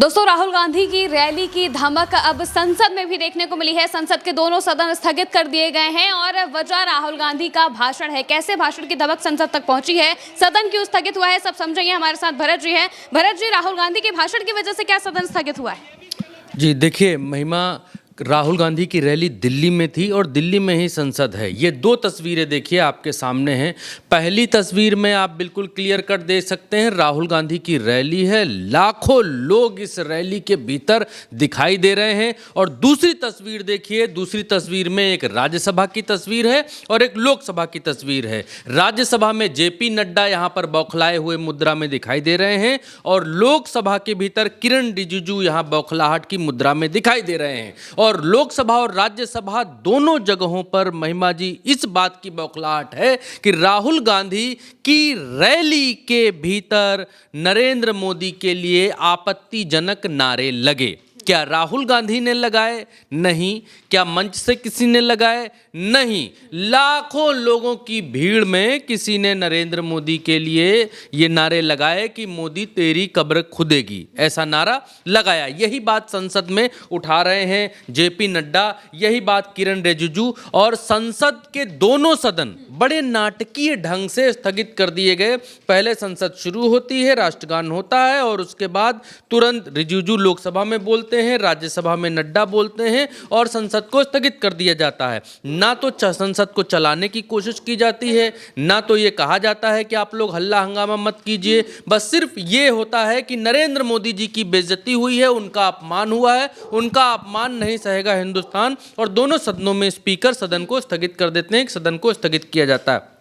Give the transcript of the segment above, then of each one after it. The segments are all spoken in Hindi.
दोस्तों, राहुल गांधी की रैली की धमक अब संसद में भी देखने को मिली है। संसद के दोनों सदन स्थगित कर दिए गए हैं और वजह राहुल गांधी का भाषण है। कैसे भाषण की धमक संसद तक पहुंची है, सदन क्यों स्थगित हुआ है, सब समझेंगे। हमारे साथ भरत जी हैं। भरत जी, राहुल गांधी के भाषण की वजह से क्या सदन स्थगित हुआ है? जी देखिए महिमा, राहुल गांधी की रैली दिल्ली में थी और दिल्ली में ही संसद है। ये दो तस्वीरें देखिए आपके सामने हैं। पहली तस्वीर में आप बिल्कुल क्लियर कट देख सकते हैं, राहुल गांधी की रैली है। लाखों लोग इस रैली के भीतर दिखाई दे रहे हैं। और दूसरी तस्वीर देखिए, दूसरी तस्वीर में एक राज्यसभा की तस्वीर है और एक लोकसभा की तस्वीर है। राज्यसभा में जेपी नड्डा यहाँ पर बौखलाए हुए मुद्रा में दिखाई दे रहे हैं और लोकसभा के भीतर किरण रिजिजू यहाँ बौखलाहट की मुद्रा में दिखाई दे रहे हैं। और लोकसभा और राज्यसभा दोनों जगहों पर महिमा जी इस बात की बौखलाहट है कि राहुल गांधी की रैली के भीतर नरेंद्र मोदी के लिए आपत्तिजनक नारे लगे। क्या राहुल गांधी ने लगाए? नहीं। क्या मंच से किसी ने लगाए? नहीं। लाखों लोगों की भीड़ में किसी ने नरेंद्र मोदी के लिए ये नारे लगाए कि मोदी तेरी कब्र खुदेगी, ऐसा नारा लगाया। यही बात संसद में उठा रहे हैं जेपी नड्डा, यही बात किरण रिजिजू। और संसद के दोनों सदन बड़े नाटकीय ढंग से स्थगित कर दिए गए। पहले संसद शुरू होती है, राष्ट्रगान होता है और उसके बाद तुरंत रिजिजू लोकसभा में बोलते हैं, राज्यसभा में नड्डा बोलते हैं और संसद को स्थगित कर दिया जाता है। ना तो संसद को चलाने की कोशिश की जाती है, ना तो ये कहा जाता है कि आप लोग हल्ला हंगामा मत कीजिए। बस सिर्फ ये होता है कि नरेंद्र मोदी जी की बेइज्जती हुई है, उनका अपमान हुआ है, उनका अपमान नहीं सहेगा हिंदुस्तान। और दोनों सदनों में स्पीकर सदन को स्थगित कर देते हैं, सदन को स्थगित किया जाता है।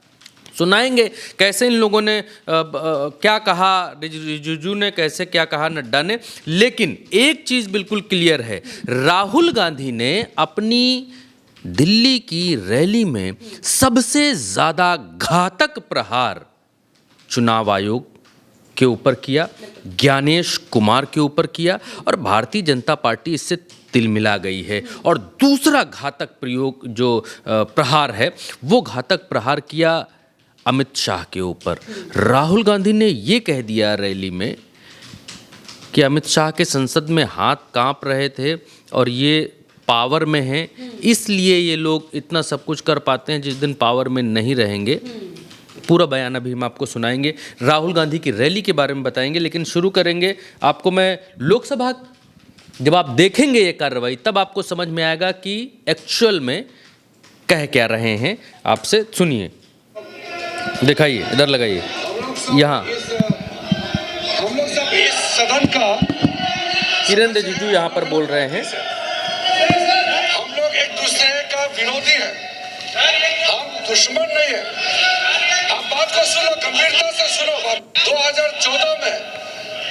सुनाएंगे कैसे इन लोगों ने क्या कहा, रिजिजू ने कैसे क्या कहा, नड्डा ने। लेकिन एक चीज़ बिल्कुल क्लियर है, राहुल गांधी ने अपनी दिल्ली की रैली में सबसे ज़्यादा घातक प्रहार चुनाव आयोग के ऊपर किया, ज्ञानेश कुमार के ऊपर किया और भारतीय जनता पार्टी इससे तिलमिला गई है। और दूसरा घातक प्रयोग जो प्रहार है, वो घातक प्रहार किया अमित शाह के ऊपर। राहुल गांधी ने ये कह दिया रैली में कि अमित शाह के संसद में हाथ कांप रहे थे और ये पावर में हैं, इसलिए ये लोग इतना सब कुछ कर पाते हैं, जिस दिन पावर में नहीं रहेंगे। पूरा बयान अभी हम आपको सुनाएंगे, राहुल गांधी की रैली के बारे में बताएंगे। लेकिन शुरू करेंगे, आपको मैं लोकसभा, जब आप देखेंगे ये कार्रवाई तब आपको समझ में आएगा कि एक्चुअल में कह क्या रहे हैं। आपसे सुनिए, दिखाइए, इधर लगाइए, यहाँ हम लोग सब इस सदन का, किरण रिजिजू यहाँ पर बोल रहे हैं, हम लोग एक दूसरे का विरोधी है, हम दुश्मन नहीं है। आप बात को सुनो, गंभीरता से सुनो। 2014 में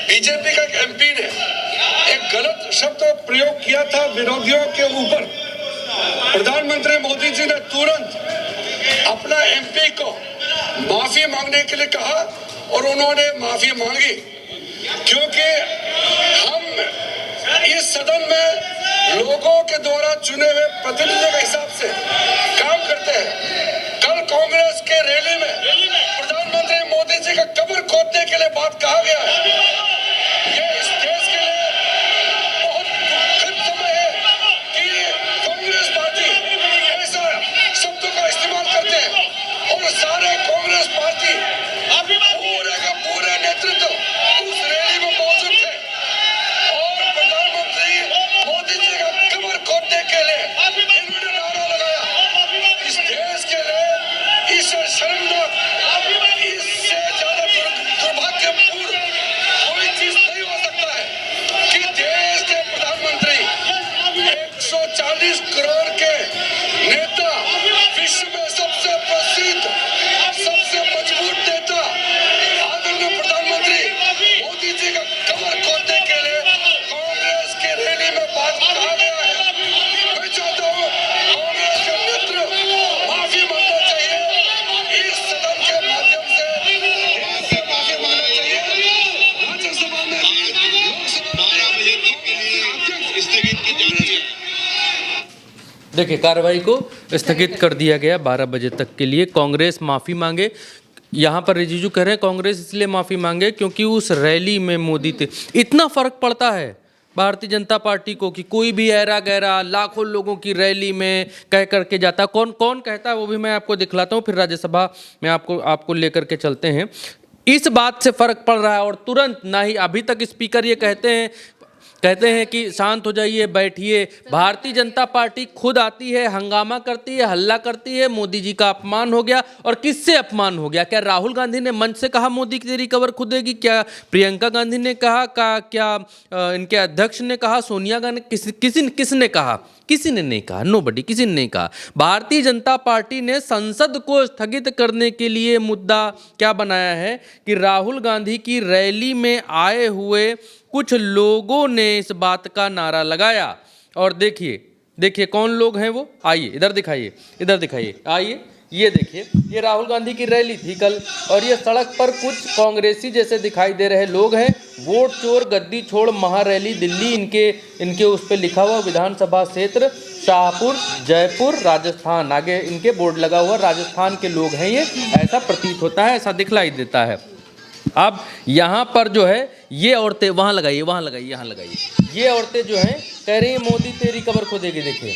बीजेपी का एक एमपी ने एक गलत शब्द प्रयोग किया था विरोधियों के ऊपर। प्रधानमंत्री मोदी जी ने तुरंत अपना एमपी को माफी मांगने के लिए कहा और उन्होंने माफी मांगी, क्योंकि हम इस सदन में लोगों के द्वारा चुने हुए प्रतिनिधियों के हिसाब से काम करते हैं। कल कांग्रेस के रैली में प्रधानमंत्री मोदी जी का कब्र खोदने के लिए बात कहा गया है। ये इस देश के लिए बहुत दुखद समय है कि कांग्रेस पार्टी ऐसा शब्दों का इस्तेमाल करते हैं और सारे कांग्रेस पार्टी पूरे का पूरे नेतृत्व उस रैली में मौजूद थे और प्रधानमंत्री मोदी जी का कब्र खोदने के लिए इन्होंने नारा लगाया। इस देश के लिए इससे शर्मनाक, इससे ज्यादा दुर्भाग्यपूर्ण कोई चीज नहीं हो सकता है कि देश के प्रधानमंत्री 140 करोड़ के नेता, विश्व में सबसे प्रसिद्ध, सबसे मजबूत नेता आदरणीय प्रधानमंत्री मोदी जी का कब्र खोदने के लिए कांग्रेस की रैली में बात कहा गया है। मैं चाहता हूँ कांग्रेस के नेतृत्व माफी मांगना चाहिए, इस सदन के माध्यम से माफी मांगना चाहिए। राज्यसभा में, लोकसभा में स्थगित की जा रही है। देखिए कार्रवाई को स्थगित कर दिया गया 12 बजे तक के लिए। कांग्रेस माफ़ी मांगे, यहाँ पर रिजिजू कह रहे हैं कांग्रेस इसलिए माफ़ी मांगे क्योंकि उस रैली में मोदी थे। इतना फर्क पड़ता है भारतीय जनता पार्टी को कि कोई भी ऐरा गैरा लाखों लोगों की रैली में कह करके जाता है। कौन कौन कहता है वो भी मैं आपको दिखलाता हूँ, फिर राज्यसभा में आपको लेकर के चलते हैं। इस बात से फर्क पड़ रहा है और तुरंत ना ही अभी तक स्पीकर ये कहते हैं कि शांत हो जाइए, बैठिए। भारतीय जनता पार्टी खुद आती है, हंगामा करती है, हल्ला करती है, मोदी जी का अपमान हो गया। और किससे अपमान हो गया? क्या राहुल गांधी ने मंच से कहा मोदी की तेरी कबर खुदेगी? क्या प्रियंका गांधी ने कहा? क्या इनके अध्यक्ष ने कहा? सोनिया गांधी? किसने कहा? किसी ने नहीं कहा। नोबडी, किसी ने नहीं कहा। भारतीय जनता पार्टी ने संसद को स्थगित करने के लिए मुद्दा क्या बनाया है कि राहुल गांधी की रैली में आए हुए कुछ लोगों ने इस बात का नारा लगाया। और देखिए कौन लोग हैं वो। आइए इधर दिखाइए, आइए ये देखिए, ये राहुल गांधी की रैली थी कल और ये सड़क पर कुछ कांग्रेसी जैसे दिखाई दे रहे लोग हैं। वोट चोर गद्दी छोड़ महारैली दिल्ली, इनके उस पर लिखा हुआ विधानसभा क्षेत्र शाहपुर जयपुर राजस्थान, आगे इनके बोर्ड लगा हुआ, राजस्थान के लोग हैं ये, ऐसा प्रतीत होता है, ऐसा दिखलाई देता है। अब यहाँ पर जो है ये औरतें वहाँ लगाइए, यहाँ लगाइए, ये औरतें जो हैं कह रही हैं मोदी तेरी कबर खुदेगी। देखिए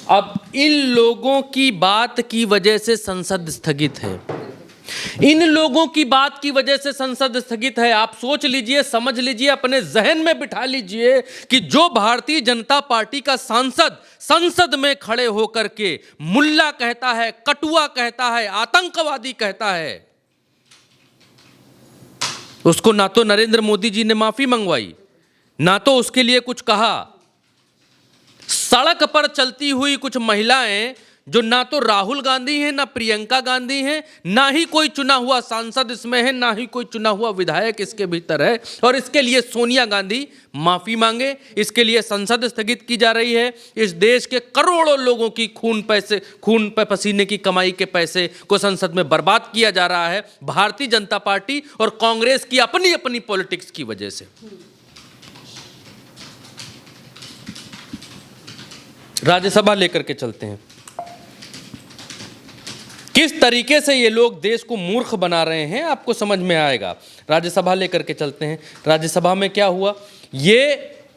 अब इन लोगों की बात की वजह से संसद स्थगित है। इन लोगों की बात की वजह से संसद स्थगित है। आप सोच लीजिए, समझ लीजिए, अपने जहन में बिठा लीजिए कि जो भारतीय जनता पार्टी का सांसद संसद में खड़े होकर के मुल्ला कहता है, कटुआ कहता है, आतंकवादी कहता है, उसको ना तो नरेंद्र मोदी जी ने माफी मंगवाई, ना तो उसके लिए कुछ कहा। सड़क पर चलती हुई कुछ महिलाएं जो ना तो राहुल गांधी हैं, ना प्रियंका गांधी हैं, ना ही कोई चुना हुआ सांसद इसमें है, ना ही कोई चुना हुआ विधायक इसके भीतर है, और इसके लिए सोनिया गांधी माफी मांगे, इसके लिए संसद स्थगित की जा रही है। इस देश के करोड़ों लोगों की खून पे पसीने की कमाई के पैसे को संसद में बर्बाद किया जा रहा है भारतीय जनता पार्टी और कांग्रेस की अपनी अपनी पॉलिटिक्स की वजह से। राज्यसभा लेकर के चलते हैं, किस तरीके से ये लोग देश को मूर्ख बना रहे हैं आपको समझ में आएगा। राज्यसभा लेकर के चलते हैं। राज्यसभा में क्या हुआ, ये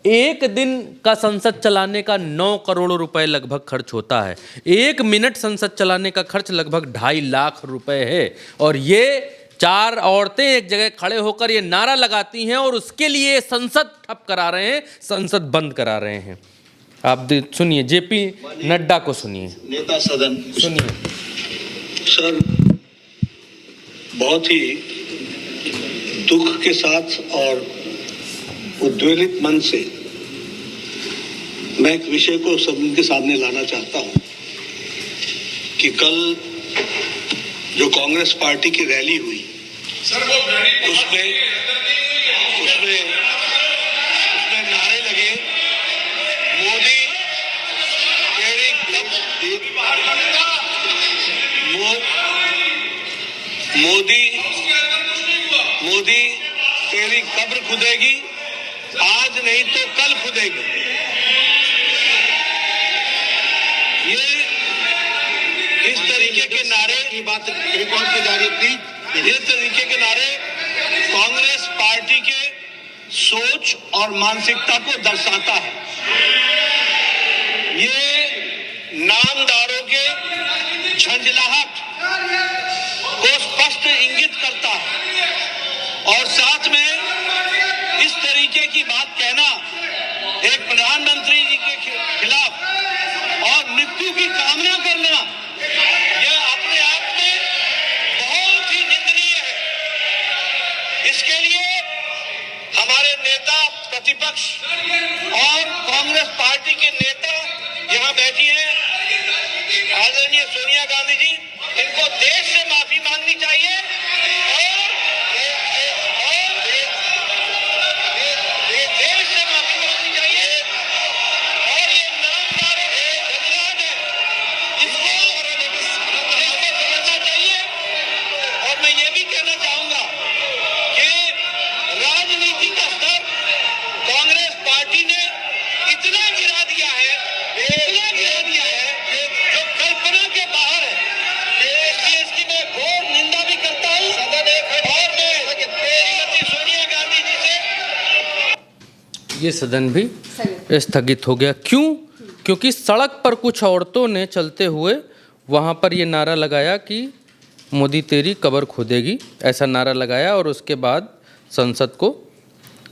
एक दिन का संसद चलाने का 9 करोड़ रुपए लगभग खर्च होता है। 1 मिनट संसद चलाने का खर्च लगभग 2.5 लाख रुपए है। और ये 4 औरतें एक जगह खड़े होकर ये नारा लगाती हैं और उसके लिए संसद ठप करा रहे हैं, संसद बंद करा रहे हैं। आप सुनिए, जेपी नड्डा को सुनिए, नेता सदन सुनिए। सर, बहुत ही दुख के साथ और उद्वेलित मन से मैं एक विषय को सबके सामने लाना चाहता हूं कि कल जो कांग्रेस पार्टी की रैली हुई उसमें नारे लगे, मोदी तेरी कब्र खुदेगी, आज नहीं तो कल खुदेगी। ये इस तरीके के नारे की बात रिकॉर्ड की जा रही थी। इस तरीके के नारे कांग्रेस पार्टी के सोच और मानसिकता को दर्शाता है। ये नामदारों के झंझलाहट को स्पष्ट इंगित करता है और साथ में इस तरीके की बात कहना एक प्रधानमंत्री जी के खिलाफ और मृत्यु की कामना करना, यह अपने आप में बहुत ही निंदनीय है। इसके लिए हमारे नेता प्रतिपक्ष और कांग्रेस पार्टी के नेता यहाँ बैठी हैं, आदरणीय सोनिया गांधी जी, इनको देश से माफी मांगनी चाहिए और ये सदन भी स्थगित हो गया। क्यों? क्योंकि सड़क पर कुछ औरतों ने चलते हुए वहाँ पर ये नारा लगाया कि मोदी तेरी कब्र खोदेगी, ऐसा नारा लगाया और उसके बाद संसद को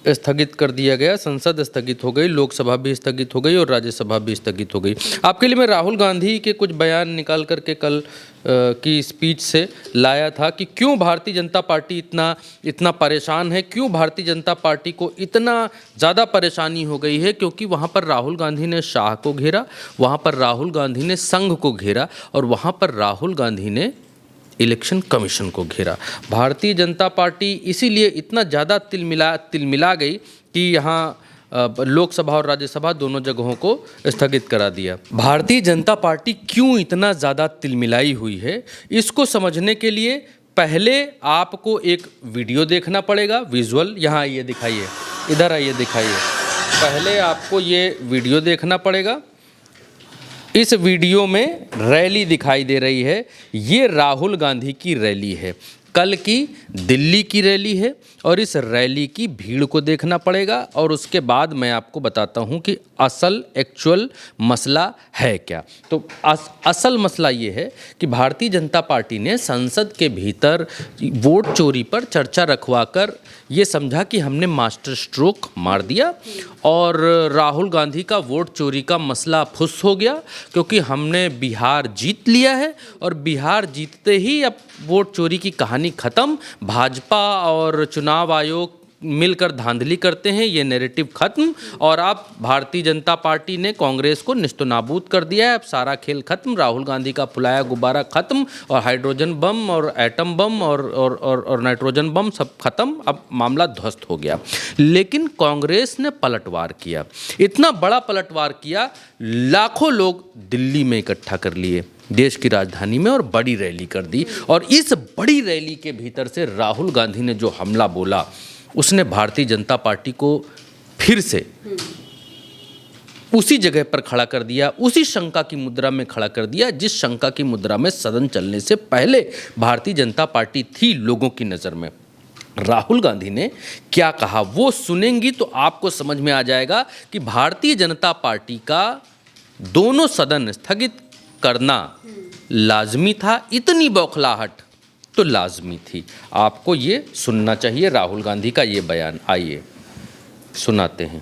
स्थगित कर दिया गया। संसद स्थगित हो गई, लोकसभा भी स्थगित हो गई और राज्यसभा भी स्थगित हो गई। आपके लिए मैं राहुल गांधी के कुछ बयान निकाल करके कल की स्पीच से लाया था कि क्यों भारतीय जनता पार्टी इतना परेशान है, क्यों भारतीय जनता पार्टी को इतना ज़्यादा परेशानी हो गई है। क्योंकि वहाँ पर राहुल गांधी ने शाह को घेरा, वहाँ पर राहुल गांधी ने संघ को घेरा और वहाँ पर राहुल गांधी ने इलेक्शन कमीशन को घेरा। भारतीय जनता पार्टी इसीलिए इतना ज़्यादा तिलमिला गई कि यहाँ लोकसभा और राज्यसभा दोनों जगहों को स्थगित करा दिया। भारतीय जनता पार्टी क्यों इतना ज़्यादा तिलमिलाई हुई है, इसको समझने के लिए पहले आपको एक वीडियो देखना पड़ेगा। विजुअल यहाँ आइए दिखाइए, इधर आइए दिखाइए। पहले आपको ये वीडियो देखना पड़ेगा। इस वीडियो में रैली दिखाई दे रही है, ये राहुल गांधी की रैली है, कल की दिल्ली की रैली है और इस रैली की भीड़ को देखना पड़ेगा और उसके बाद मैं आपको बताता हूं कि असल एक्चुअल मसला है क्या। तो असल मसला ये है कि भारतीय जनता पार्टी ने संसद के भीतर वोट चोरी पर चर्चा रखवाकर ये समझा कि हमने मास्टर स्ट्रोक मार दिया और राहुल गांधी का वोट चोरी का मसला फुस हो गया, क्योंकि हमने बिहार जीत लिया है और बिहार जीतते ही अब वोट चोरी की कहानी खत्म। भाजपा और चुनाव आयोग मिलकर धांधली करते हैं, ये नैरेटिव खत्म और अब भारतीय जनता पार्टी ने कांग्रेस को निस्तनाबूद कर दिया है। अब सारा खेल खत्म, राहुल गांधी का फुलाया गुब्बारा खत्म और हाइड्रोजन बम और एटम बम और नाइट्रोजन बम सब खत्म, अब मामला ध्वस्त हो गया। लेकिन कांग्रेस ने पलटवार किया, इतना बड़ा पलटवार किया, लाखों लोग दिल्ली में इकट्ठा कर लिए देश की राजधानी में और बड़ी रैली कर दी। और इस बड़ी रैली के भीतर से राहुल गांधी ने जो हमला बोला, उसने भारतीय जनता पार्टी को फिर से उसी जगह पर खड़ा कर दिया, उसी शंका की मुद्रा में खड़ा कर दिया जिस शंका की मुद्रा में सदन चलने से पहले भारतीय जनता पार्टी थी लोगों की नज़र में। राहुल गांधी ने क्या कहा वो सुनेंगी तो आपको समझ में आ जाएगा कि भारतीय जनता पार्टी का दोनों सदन स्थगित करना लाजमी था। इतनी बौखलाहट तो लाजमी थी। आपको ये सुनना चाहिए राहुल गांधी का ये बयान। आइए सुनाते हैं।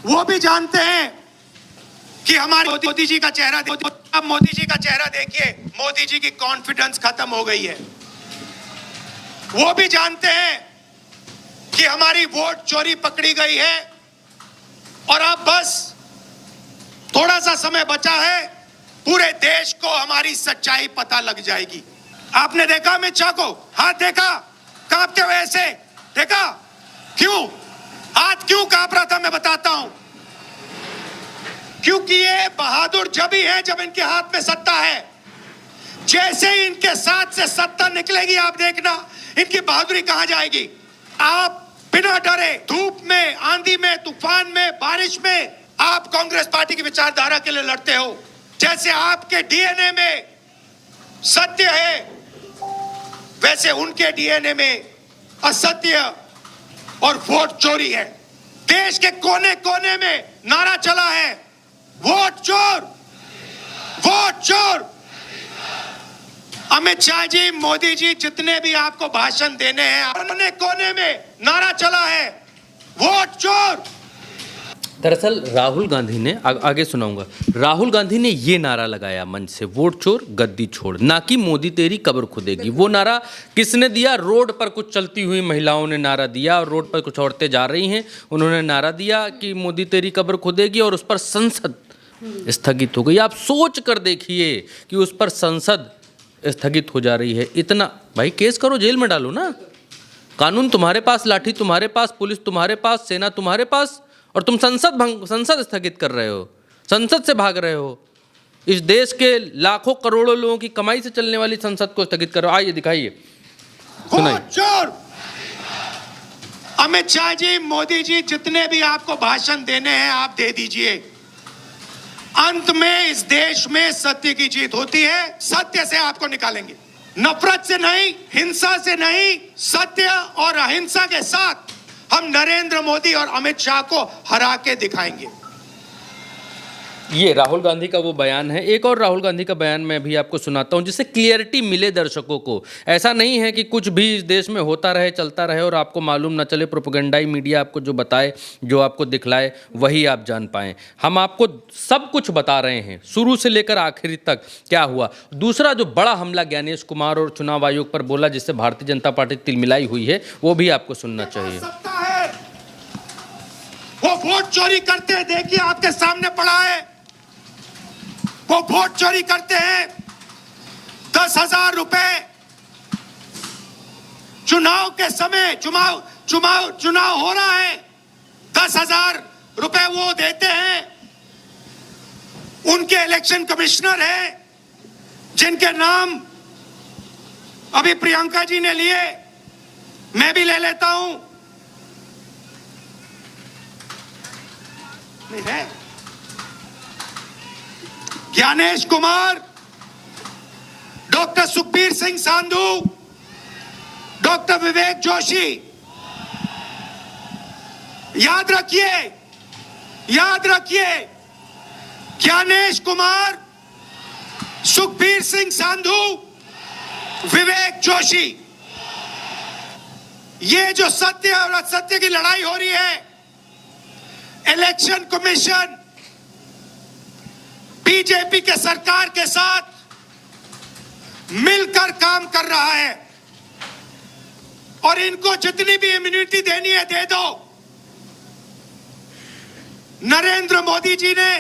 वो भी जानते हैं कि हमारे मोदी जी का चेहरा, अब मोदी जी का चेहरा देखिए, मोदी जी की कॉन्फिडेंस खत्म हो गई है। वो भी जानते हैं कि हमारी वोट चोरी पकड़ी गई है और अब बस थोड़ा सा समय बचा है, पूरे देश को हमारी सच्चाई पता लग जाएगी। आपने देखा अमित शाह को, हाथ देखा कांपते हुए ऐसे देखा, क्यों हाथ क्यों कांप रहा था मैं बताता हूं। क्योंकि ये बहादुर जब ही है जब इनके हाथ में सत्ता है। जैसे ही इनके साथ से सत्ता निकलेगी, आप देखना इनकी बहादुरी कहां जाएगी। आप बिना डरे धूप में, आंधी में, तूफान में, बारिश में आप कांग्रेस पार्टी की विचारधारा के लिए लड़ते हो। जैसे आपके डीएनए में सत्य है, वैसे उनके डीएनए में असत्य और वोट चोरी है। देश के कोने कोने में नारा चला है, वोट चोर, वोट चोर। अमित शाह जी, मोदी जी जितने भी आपको भाषण देने हैं, कोने कोने में नारा चला है, वोट चोर। दरअसल राहुल गांधी ने आगे सुनाऊंगा, राहुल गांधी ने ये नारा लगाया मंच से, वोट चोर गद्दी छोड़, ना कि मोदी तेरी कब्र खुदेगी। वो नारा किसने दिया? रोड पर कुछ चलती हुई महिलाओं ने नारा दिया और रोड पर कुछ औरतें जा रही हैं, उन्होंने नारा दिया कि मोदी तेरी कब्र खुदेगी और उस पर संसद स्थगित हो गई। आप सोच कर देखिए कि उस पर संसद स्थगित हो जा रही है। इतना भाई केस करो, जेल में डालो ना। कानून तुम्हारे पास, लाठी तुम्हारे पास, पुलिस तुम्हारे पास, सेना तुम्हारे पास, और तुम संसद स्थगित कर रहे हो, संसद से भाग रहे हो। इस देश के लाखों करोड़ों लोगों की कमाई से चलने वाली संसद को स्थगित करो। आइए दिखाइए, सुनाइए। चोर अमित शाह जी, मोदी जी जितने भी आपको भाषण देने हैं आप दे दीजिए। अंत में इस देश में सत्य की जीत होती है। सत्य से आपको निकालेंगे, नफरत से नहीं, हिंसा से नहीं, सत्य और अहिंसा के साथ हम नरेंद्र मोदी और अमित शाह को हरा के दिखाएंगे। ये राहुल गांधी का वो बयान है। एक और राहुल गांधी का बयान मैं भी आपको सुनाता हूं जिससे क्लियरिटी मिले दर्शकों को। ऐसा नहीं है कि कुछ भी इस देश में होता रहे, चलता रहे और आपको मालूम ना चले, प्रोपेगेंडाई मीडिया आपको जो बताए, जो आपको दिखलाए वही आप जान पाएं। हम आपको सब कुछ बता रहे हैं शुरू से लेकर आखिरी तक क्या हुआ। दूसरा जो बड़ा हमला ज्ञानेश कुमार और चुनाव आयोग पर बोला जिससे भारतीय जनता पार्टी तिलमिलाई हुई है, वो भी आपको सुनना चाहिए। वो वोट चोरी करते हैं, देखिए आपके सामने पड़ा है। वो वोट चोरी करते हैं, 10,000 रुपए चुनाव के समय, चुनाव हो रहा है, 10,000 रुपए वो देते हैं। उनके इलेक्शन कमिश्नर हैं जिनके नाम अभी प्रियंका जी ने लिए, मैं भी ले लेता हूं। नहीं है ज्ञानेश कुमार, डॉक्टर सुखबीर सिंह सांधू, डॉक्टर विवेक जोशी। याद रखिए, ज्ञानेश कुमार, सुखबीर सिंह सांधू, विवेक जोशी। ये जो सत्य और असत्य की लड़ाई हो रही है, इलेक्शन कमीशन बीजेपी के सरकार के साथ मिलकर काम कर रहा है और इनको जितनी भी इम्यूनिटी देनी है दे दो। नरेंद्र मोदी जी ने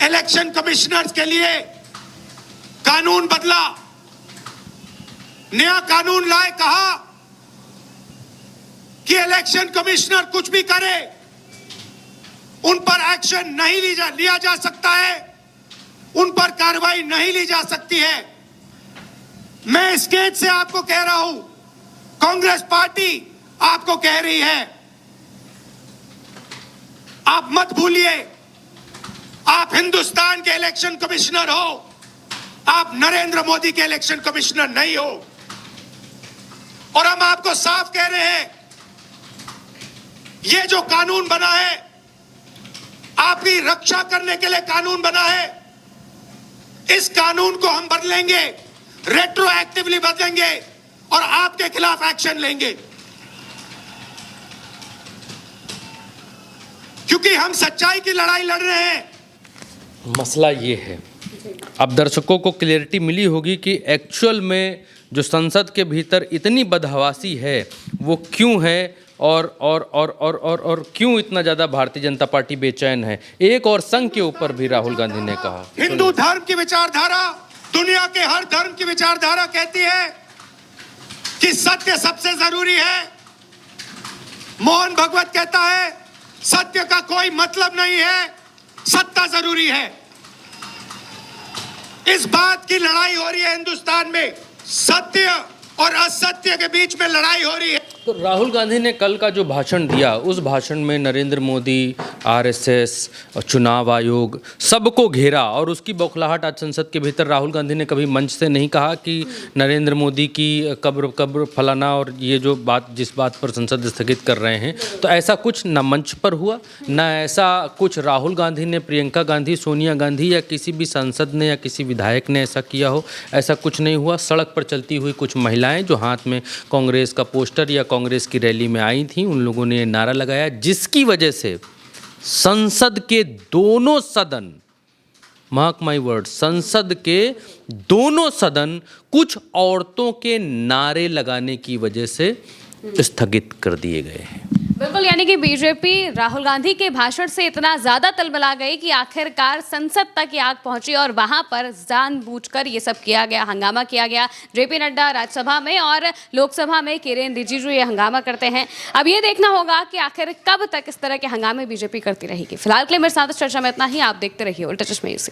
इलेक्शन कमिश्नर्स के लिए कानून बदला, नया कानून लाए, कहा कि इलेक्शन कमिश्नर कुछ भी करे उन पर एक्शन नहीं लिया जा सकता है, उन पर कार्रवाई नहीं ली जा सकती है। मैं इस स्टेज से आपको कह रहा हूं, कांग्रेस पार्टी आपको कह रही है, आप मत भूलिए, आप हिंदुस्तान के इलेक्शन कमिश्नर हो, आप नरेंद्र मोदी के इलेक्शन कमिश्नर नहीं हो। और हम आपको साफ कह रहे हैं, ये जो कानून बना है, आपकी रक्षा करने के लिए कानून बना है, इस कानून को हम बदलेंगे, रेट्रोएक्टिवली बदलेंगे और आपके खिलाफ एक्शन लेंगे, क्योंकि हम सच्चाई की लड़ाई लड़ रहे हैं। मसला ये है, अब दर्शकों को क्लियरिटी मिली होगी कि एक्चुअल में जो संसद के भीतर इतनी बदहवासी है वो क्यों है और क्यों इतना ज़्यादा भारतीय जनता पार्टी बेचैन है। एक और संघ के ऊपर भी राहुल गांधी ने कहा, हिंदू धर्म की विचारधारा, दुनिया के हर धर्म की विचारधारा कहती है कि सत्य सबसे जरूरी है। मोहन भगवत कहता है, सत्य का कोई मतलब नहीं है, सत्ता जरूरी है। इस बात की लड़ाई हो रही है हिंदुस्तान में, सत्य और असत्य के बीच में लड़ाई हो रही है। तो राहुल गांधी ने कल का जो भाषण दिया, उस भाषण में नरेंद्र मोदी, आरएसएस और चुनाव आयोग सबको घेरा और उसकी बौखलाहट आज संसद के भीतर। राहुल गांधी ने कभी मंच से नहीं कहा कि नरेंद्र मोदी की कब्र फलाना और ये जो बात, जिस बात पर संसद स्थगित कर रहे हैं, तो ऐसा कुछ न मंच पर हुआ, न ऐसा कुछ राहुल गांधी ने, प्रियंका गांधी, सोनिया गांधी या किसी भी सांसद ने या किसी विधायक ने ऐसा किया हो, ऐसा कुछ नहीं हुआ। सड़क पर चलती हुई कुछ महिलाएं जो हाथ में कांग्रेस का पोस्टर या कांग्रेस की रैली में आई थी, उन लोगों ने नारा लगाया, जिसकी वजह से संसद के दोनों सदन, मार्क माय वर्ड, संसद के दोनों सदन कुछ औरतों के नारे लगाने की वजह से स्थगित कर दिए गए हैं। बिल्कुल, यानी कि बीजेपी राहुल गांधी के भाषण से इतना ज्यादा तलबला गई कि आखिरकार संसद तक आग पहुंची और वहां पर जानबूझकर ये सब किया गया, हंगामा किया गया। जेपी नड्डा राज्यसभा में और लोकसभा में किरेन रिजिजू ये हंगामा करते हैं। अब ये देखना होगा कि आखिर कब तक इस तरह के हंगामे बीजेपी करती रहेगी। फिलहाल के लिए मेरे साथ इस चर्चा में इतना ही। आप देखते रहिए उल्टा चश्मा।